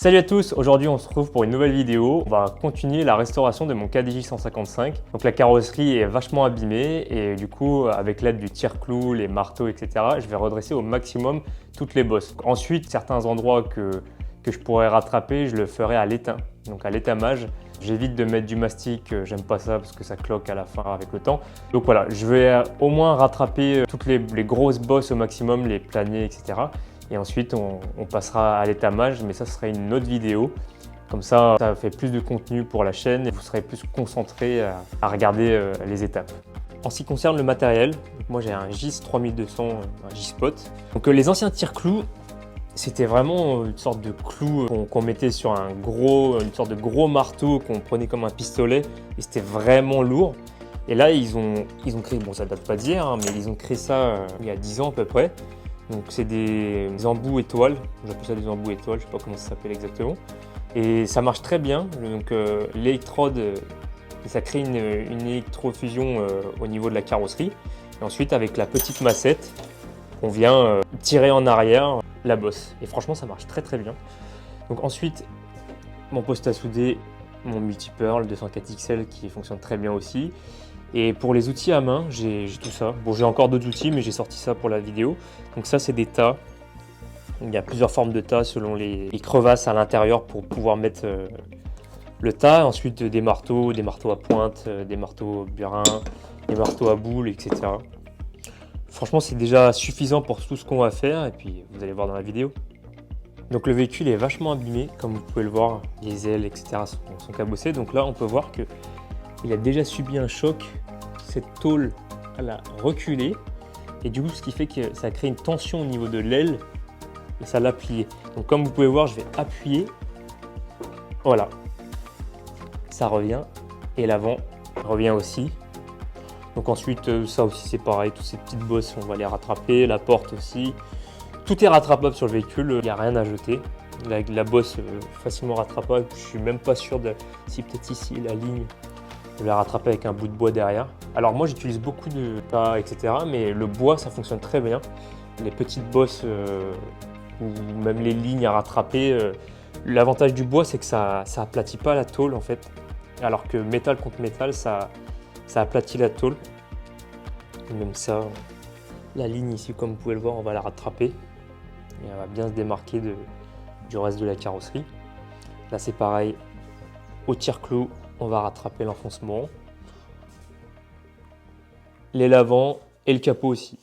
Salut à tous, aujourd'hui on se retrouve pour une nouvelle vidéo. On va continuer la restauration de mon KDJ 155. Donc la carrosserie est vachement abîmée et du coup avec l'aide du tire-clou, les marteaux, etc. je vais redresser au maximum toutes les bosses. Ensuite, certains endroits que je pourrais rattraper, je le ferai à l'étain, donc à l'étamage. J'évite de mettre du mastic, j'aime pas ça parce que ça cloque à la fin avec le temps. Donc voilà, je vais au moins rattraper toutes les grosses bosses au maximum, les planiers, etc. Et ensuite, on passera à l'étamage, mais ça serait une autre vidéo. Comme ça fait plus de contenu pour la chaîne et vous serez plus concentré à regarder les étapes. En ce qui concerne le matériel, moi j'ai un GIS 3200, un G-Spot. Donc les anciens tire-clous, c'était vraiment une sorte de clou qu'on mettait sur une sorte de gros marteau qu'on prenait comme un pistolet et c'était vraiment lourd. Et là, ils ont créé, bon ça date pas d'hier, hein, mais ils ont créé ça il y a 10 ans à peu près. Donc c'est des embouts étoiles, j'appelle ça des embouts étoiles, je ne sais pas comment ça s'appelle exactement. Et ça marche très bien, donc l'électrode, ça crée une électrofusion au niveau de la carrosserie. Et ensuite avec la petite massette, on vient tirer en arrière la bosse. Et franchement ça marche très très bien. Donc ensuite, mon poste à souder, mon multi-pearl 204XL qui fonctionne très bien aussi. Et pour les outils à main, j'ai tout ça. Bon, j'ai encore d'autres outils, mais j'ai sorti ça pour la vidéo. Donc ça, c'est des tas. Il y a plusieurs formes de tas selon les crevasses à l'intérieur pour pouvoir mettre le tas. Ensuite, des marteaux à pointe, des marteaux burin, des marteaux à boules, etc. Franchement, c'est déjà suffisant pour tout ce qu'on va faire. Et puis, vous allez voir dans la vidéo. Donc le véhicule est vachement abîmé, comme vous pouvez le voir. Les ailes, etc. sont cabossées. Donc là, on peut voir que il a déjà subi un choc, cette tôle elle a reculé et du coup ce qui fait que ça a créé une tension au niveau de l'aile et ça l'a plié. Donc comme vous pouvez voir, je vais appuyer, voilà, ça revient et l'avant revient aussi. Donc ensuite ça aussi c'est pareil, toutes ces petites bosses on va les rattraper, la porte aussi. Tout est rattrapable sur le véhicule, il n'y a rien à jeter. La bosse facilement rattrapable, je suis même pas sûr de si peut-être ici la ligne. Je vais la rattraper avec un bout de bois derrière. Alors moi j'utilise beaucoup de tas, etc. Mais le bois ça fonctionne très bien. Les petites bosses ou même les lignes à rattraper. L'avantage du bois c'est que ça aplatit pas la tôle en fait. Alors que métal contre métal ça aplatit la tôle. Et même ça, la ligne ici comme vous pouvez le voir on va la rattraper. Et elle va bien se démarquer du reste de la carrosserie. Là c'est pareil, au tire-clou. On va rattraper l'enfoncement, l'aile avant et le capot aussi.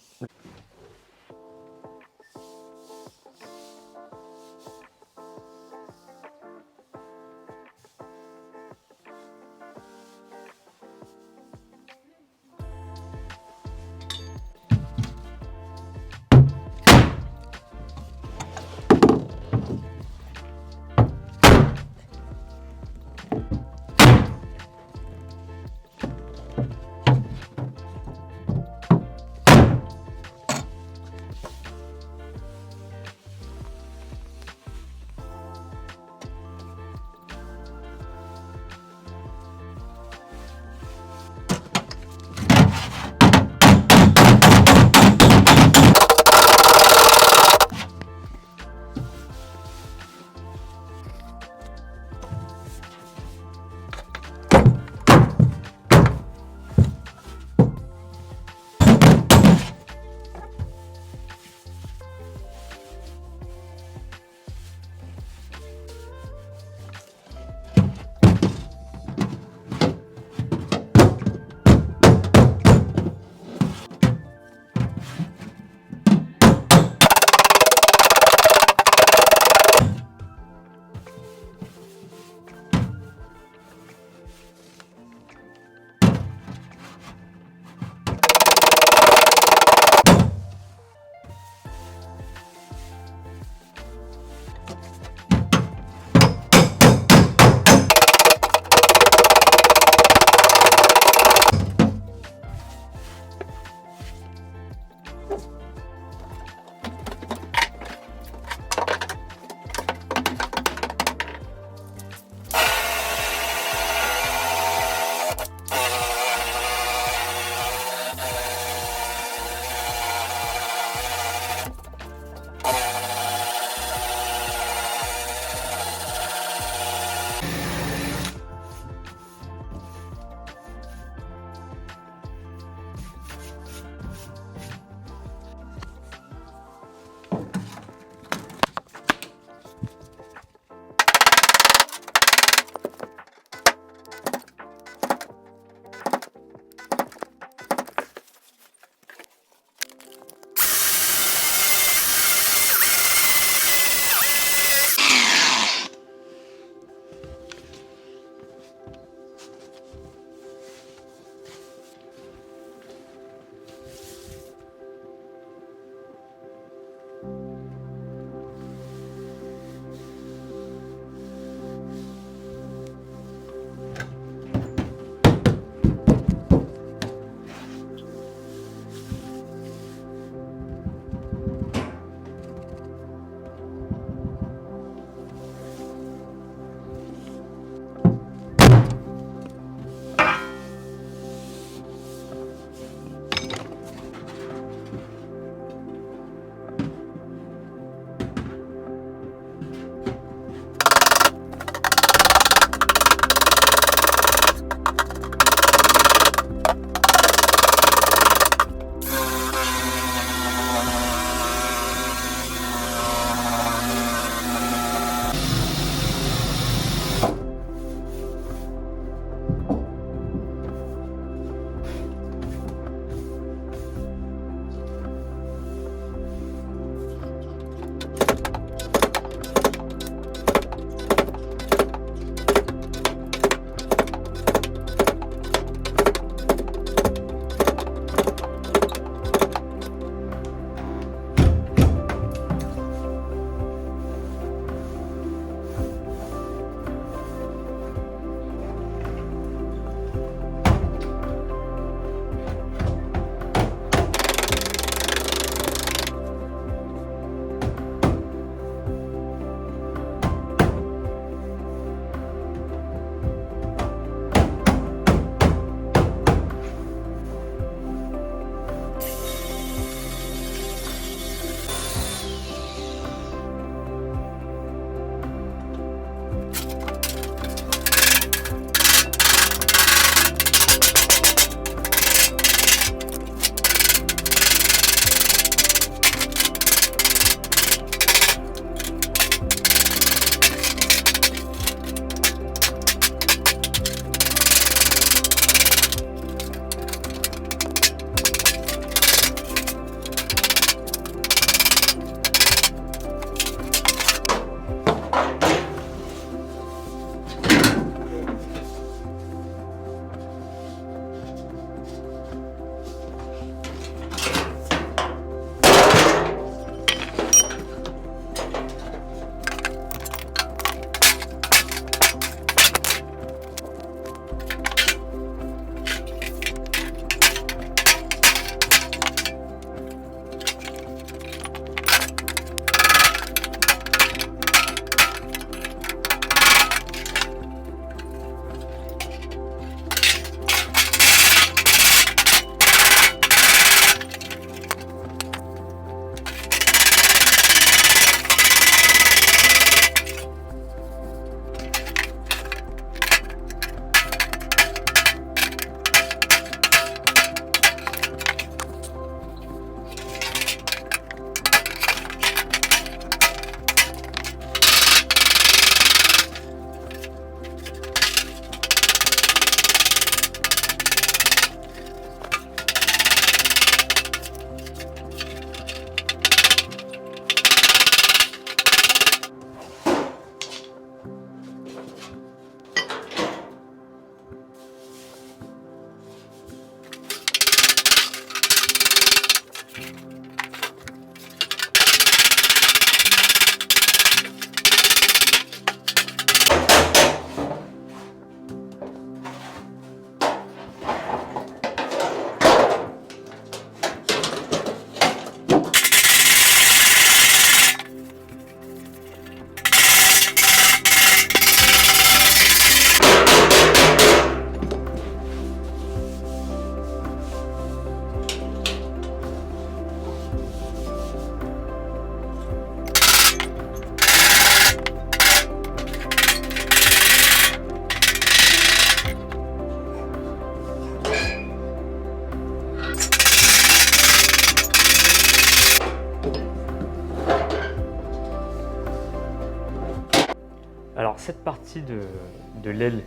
Alors cette partie de l'aile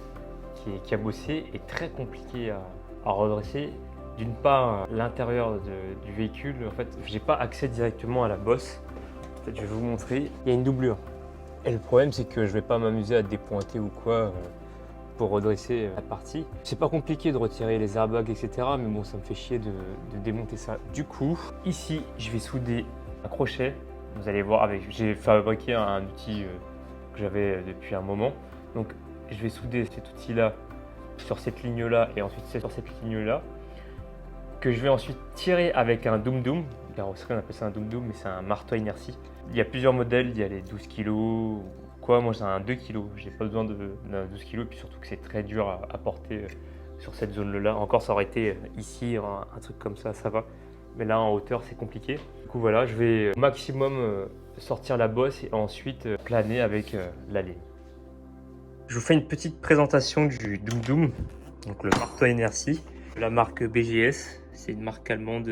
qui est cabossée est très compliquée à redresser. D'une part, l'intérieur du véhicule, en fait, j'ai pas accès directement à la bosse. En fait, je vais vous montrer. Il y a une doublure. Et le problème, c'est que je vais pas m'amuser à dépointer ou quoi pour redresser la partie. C'est pas compliqué de retirer les airbags, etc. Mais bon, ça me fait chier de démonter ça. Du coup, ici, je vais souder un crochet. Vous allez voir, j'ai fabriqué un outil que j'avais depuis un moment. Donc, je vais souder cet outil-là sur cette ligne-là et ensuite sur cette ligne-là, que je vais ensuite tirer avec un Doom Doom. Carrosserie, on appelle ça un Doom Doom, mais c'est un marteau à inertie. Il y a plusieurs modèles, il y a les 12 kg ou quoi. Moi, j'ai un 2 kg. J'ai pas besoin d'un 12 kg, et puis surtout que c'est très dur à porter sur cette zone-là. Encore, ça aurait été ici, un truc comme ça va. Mais là, en hauteur, c'est compliqué. Du coup, voilà, je vais au maximum sortir la bosse et ensuite planer avec la ligne. Je vous fais une petite présentation du Doom Doom, donc le marteau à inertie, de la marque BGS. C'est une marque allemande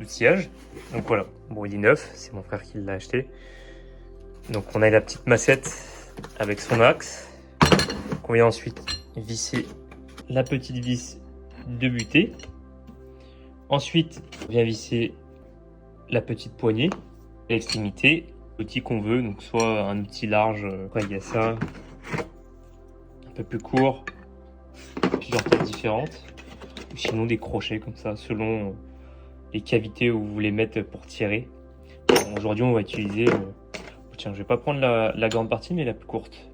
d'outillage. Donc voilà, bon, il est neuf, c'est mon frère qui l'a acheté. Donc on a la petite massette avec son axe. Donc on vient ensuite visser la petite vis de butée. Ensuite, on vient visser la petite poignée, l'extrémité, l'outil qu'on veut, donc soit un outil large, après il y a ça, un peu plus court, plusieurs tailles différentes, ou sinon des crochets comme ça, selon les cavités où vous voulez mettre pour tirer. Bon, aujourd'hui, on va utiliser, tiens, je vais pas prendre la grande partie, mais la plus courte.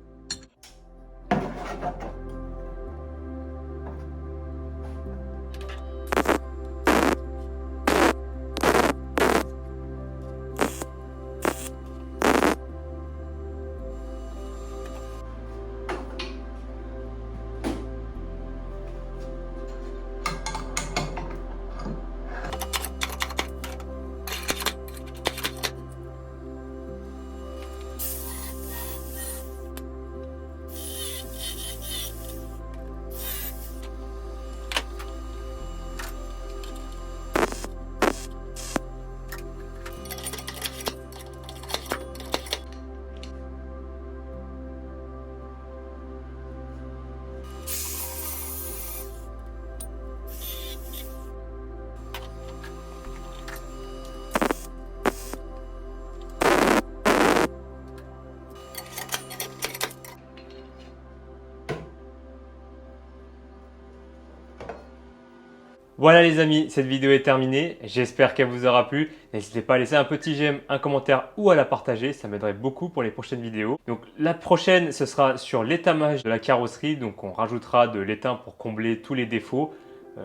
Voilà les amis, cette vidéo est terminée. J'espère qu'elle vous aura plu. N'hésitez pas à laisser un petit j'aime, un commentaire ou à la partager. Ça m'aiderait beaucoup pour les prochaines vidéos. Donc la prochaine, ce sera sur l'étamage de la carrosserie. Donc on rajoutera de l'étain pour combler tous les défauts.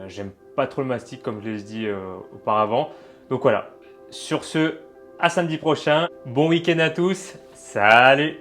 J'aime pas trop le mastic comme je l'ai dit auparavant. Donc voilà. Sur ce, à samedi prochain. Bon week-end à tous. Salut!